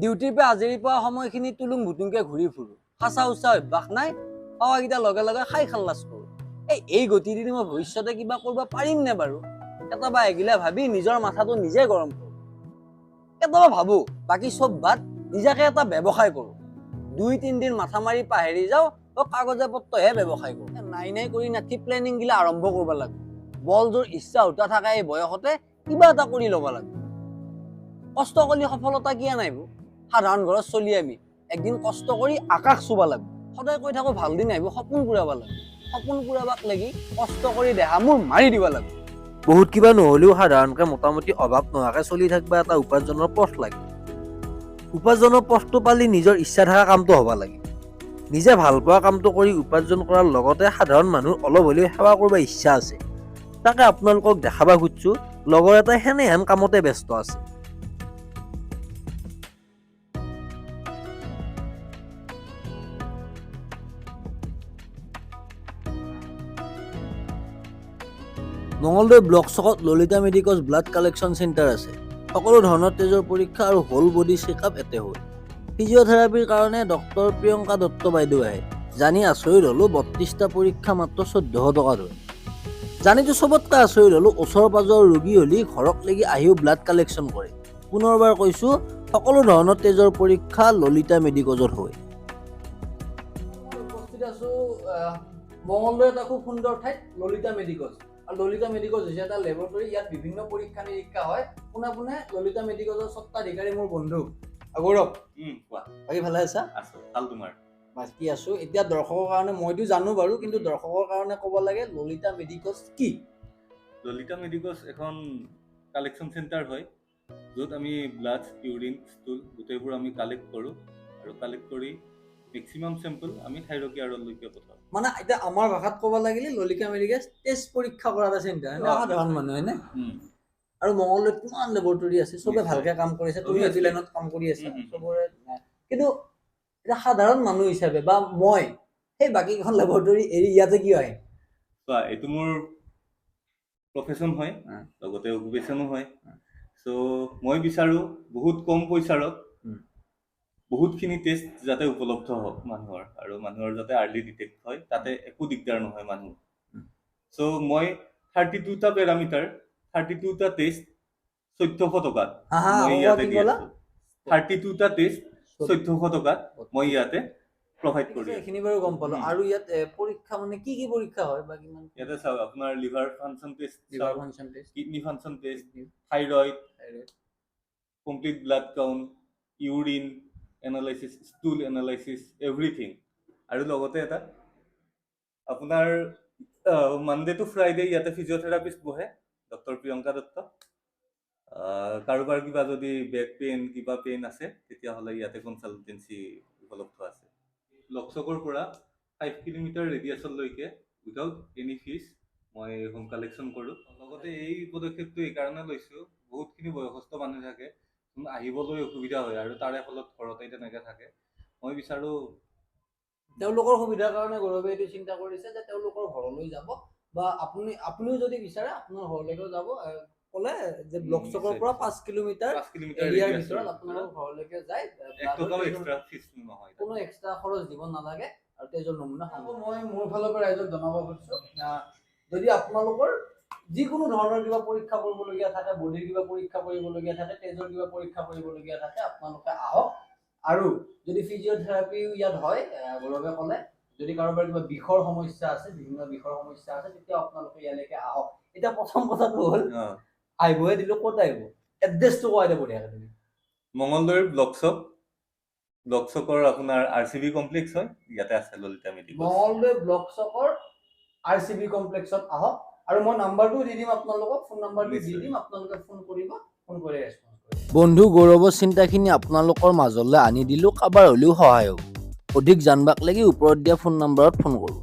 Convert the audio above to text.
ডিউটিৰ পৰা আজৰি পোৱা সময়খিনি তুলুং ভুতুংকে ঘূৰি ফুৰো, সাঁচা উচা অভ্যাস নাই, পাৱাকেইটা লগে লগে খাই খাল্লাচ কৰো। এই গতি দি মই ভৱিষ্যতে কিবা কৰিব পাৰিম নে বাৰু? কেতিয়াবা এগিলা ভাবি নিজৰ মাথাটো নিজে গৰম কৰো। কেতিয়াবা ভাবো বাকী চব বাদ, নিজাকে এটা ব্যৱসায় কৰো। 2-3 দিন মাথা মাৰি পাহেৰি যাওঁ, কাগজে পত্ৰহে ব্যৱসায় কৰো। নাই কৰি নাথি প্লেনিং গিলা আৰম্ভ কৰিব লাগিব। বল জোৰ ইচ্ছা উঠা থকা এই বয়সতে কিবা এটা কৰি ল'ব লাগিব। কষ্ট কৰি সফলতা কিয় নাইব? সাধাৰণ ঘৰত চলি আমি একদিন কষ্ট কৰি আকাশ চুব লাগিব। সদায় কৈ থাকো ভাল দিন আহিব, সপোন পুৰাব লাগিব। সপোন পুৰাবাক লাগি কষ্ট কৰি দেহা মোৰ মাৰি দিব লাগিব। বহুত কিবা নহ'লেও সাধাৰণকে মোটামুটি অভাৱ নোহোৱাকে চলি থাকিবা এটা উপাৰ্জনৰ পথ লাগে। উপাৰ্জনৰ পথটো পালি নিজৰ ইচ্ছা থকা কামটো হ'ব লাগে। নিজে ভাল পোৱা কামটো কৰি উপাৰ্জন কৰাৰ লগতে সাধাৰণ মানুহৰ অলপ হ'লেও সেৱা কৰিব ইচ্ছা আছে। তাকে আপোনালোকক দেখাবা খুজিছো, লগৰ এটাই সেনেহেন কামতে ব্যস্ত আছে। মঙলদৈ ব্লক চকত Lalita medicals blood collection centre আছে। সকলো ধৰণৰ তেজৰ পৰীক্ষা আৰু হোল বডি চেকআপ এতে হয়। ফিজিঅ'থেৰাপিৰ কাৰণে ডক্টৰ প্ৰিয়ংকা দত্ত বাইদেউ আহে। জানি আচৰিত হ'লো 32টা পৰীক্ষা মাত্ৰ 1400 টকাত হয়। জানিতো চবতকৈ আচৰিত হ'লো ওচৰ পাজৰৰ ৰোগী হ'লি ঘৰক লাগি আহিও ব্লাড কালেকশ্যন কৰে। পুনৰবাৰ কৈছো, সকলো ধৰণৰ তেজৰ পৰীক্ষা ললিতা মেডিকলছত হয়। উপস্থিত আছো মঙলদৈ এটা খুব সুন্দৰ ঠাইত ললিতা মেডিকলছ। আৰু ললিতা মেডিকলছ হৈছে এটা লেবৰেটৰী। ইয়াত বিভিন্ন পৰীক্ষা নিৰীক্ষা হয়। পোনে পোনে ললিতা মেডিকলছৰ স্বত্বাধিকাৰী মোৰ বন্ধু গৌৰৱ। কোৱা। বাকী ভালে আছা? আছো, ভাল তোমাৰ? বাকী আছো। এতিয়া দৰ্শকৰ কাৰণে মইতো জানো বাৰু, কিন্তু দৰ্শকৰ কাৰণে ক'ব লাগে ললিতা মেডিকলছ কি? ললিতা মেডিকলছ এখন কালেকশ্যন চেণ্টাৰ হয়, য'ত আমি ব্লাড, ইউৰিন, ষ্টুল গোটেইবোৰ আমি কালেক্ট কৰোঁ আৰু কালেক্ট কৰি মেক্সিমাম চেম্পল আমি থাইৰয়ডলৈকে পঠাওঁ। মানে এতিয়া আমাৰ ভাষাত ক'ব লাগিলে ললিতা মেডিকলছ টেষ্ট পৰীক্ষা কৰা এটা চেণ্টাৰ, সাধাৰণ মানুহ হয়নে? আৰু মঙলদৈত কিমান লেবৰেটৰী আছে, চবে ভালকে কাম কৰিছে। তুমি এইটো লাইনত কাম কৰি আছা চবৰে, কিন্তু এটা সাধাৰণ মানুহ হিচাপে বা মই সেই বাকীকেইখন লেবৰেটৰী এৰি ইয়াতে কি হয়? চোৱা, এইটো মোৰ প্ৰফেশ্যন হয়, লগতে অকুপেশ্যনো হয়। চ' মই বিচাৰোঁ বহুত কম পইচাৰত বহুতখিনি টেষ্ট যাতে উপলব্ধ হওক মানুহৰ, আৰু মানুহৰ যাতে আৰ্লি ডিটেক্ট হয়, তাতে একো দিগদাৰ নহয় মানুহ। চ' মই 32টা পেৰামিটাৰ, 32টা টেষ্ট 1400 টকাত মই ইয়াতে দি আছো। 32টা টেষ্ট 1400 টকাত মই ইয়াতে প্ৰভাইড কৰি আছো। এইখিনি বাৰু গম পালো। আৰু ইয়াত পৰীক্ষা মানে কি কি পৰীক্ষা হয় বা কিমান? ইয়াতে চাওক, আপোনাৰ liver function test, kidney function test, thyroid, complete blood count, urine analysis, stool analysis, everything. আৰু লগতে এটা আপোনাৰ মানডে টু ফ্ৰাইডে ইয়াতে ফিজিঅ'থেৰাপিষ্ট বহে, ডক্টৰ প্ৰিয়ংকা দত্ত। কাৰোবাৰ কিবা যদি বেক পেইন, কিবা পেইন আছে, তেতিয়াহ'লে ইয়াতে কনচালটেঞ্চি উপলব্ধ আছে। লকচকৰ পৰা 5 কিলোমিটাৰ ৰেডিয়াছলৈকে উইদাউট এনি ফিজ মই হোম কালেকশ্যন কৰোঁ। লগতে এই পদক্ষেপটো এইকাৰণে লৈছোঁ, বহুতখিনি বয়সস্থ মানুহ থাকে, আহিবলৈ অসুবিধা হয় আৰু তাৰে ফলত ঘৰতে তেনেকৈ থাকে। মই বিচাৰোঁ তেওঁলোকৰ সুবিধাৰ কাৰণে গৌৰৱে এইটো চিন্তা কৰিছে যে তেওঁলোকৰ ঘৰলৈ যাব, বা আপুনিও যদি বিচাৰে আপোনাৰ ঘৰলৈকেও যাব। ক'লে যে ব্লক চকৰ পৰা 5 কিলোমিটাৰ এৰিয়াৰ ভিতৰত আপোনালোকৰ ঘৰলৈকে যায়, কোনো এক্সট্ৰা খৰচ দিব নালাগে আৰু তেজৰ নমুনা হ'ব। মই মোৰ ফালৰ পৰা ৰাইজক জনাব খুজিছো, যদি আপোনালোকৰ যিকোনো ধৰণৰ কিবা পৰীক্ষা কৰিবলগীয়া থাকে, বডিৰ কিবা পৰীক্ষা কৰিবলগীয়া থাকে, তেজৰ কিবা পৰীক্ষা কৰিবলগীয়া থাকে, আপোনালোকে আহক। আৰু যদি ফিজিঅ'থেৰাপি ইয়াত হয়, গৌৰৱে ক'লে যদি কাৰোবাৰ কিবা বিষৰ সমস্যা আছে, বিভিন্ন বিষৰ সমস্যা আছে, তেতিয়া আপোনালোকে ইয়ালৈকে আহক। এতিয়া প্ৰথম কথাটো হ'ল আহিবহে দিলো, ক'ত আহিব? এড্ৰেছটো কোৱাই দিব বঢ়িয়াকে তুমি। মঙলদৈৰ ব্লক চকৰ আপোনাৰ RCB কমপ্লেক্স হয়, ইয়াতে আছে ললিতা মেডিকলছ। মঙলদৈ ব্লক চকৰ RCB কমপ্লেক্সত আহক। আৰু মই নাম্বাৰটো দি দিম আপোনালোকক, ফোন নাম্বাৰটো দি দিম, আপোনালোকে ফোন কৰিব, ফোন কৰি ৰেছপন্স কৰিব। বন্ধু গৌৰৱৰ চিন্তাখিনি আপোনালোকৰ মাজলৈ আনি দিলো, কাৰোবাৰ হ'লেও সহায় হ'ব। অধিক জানবাক লাগি ওপৰত দিয়া ফোন নাম্বাৰত ফোন কৰোঁ।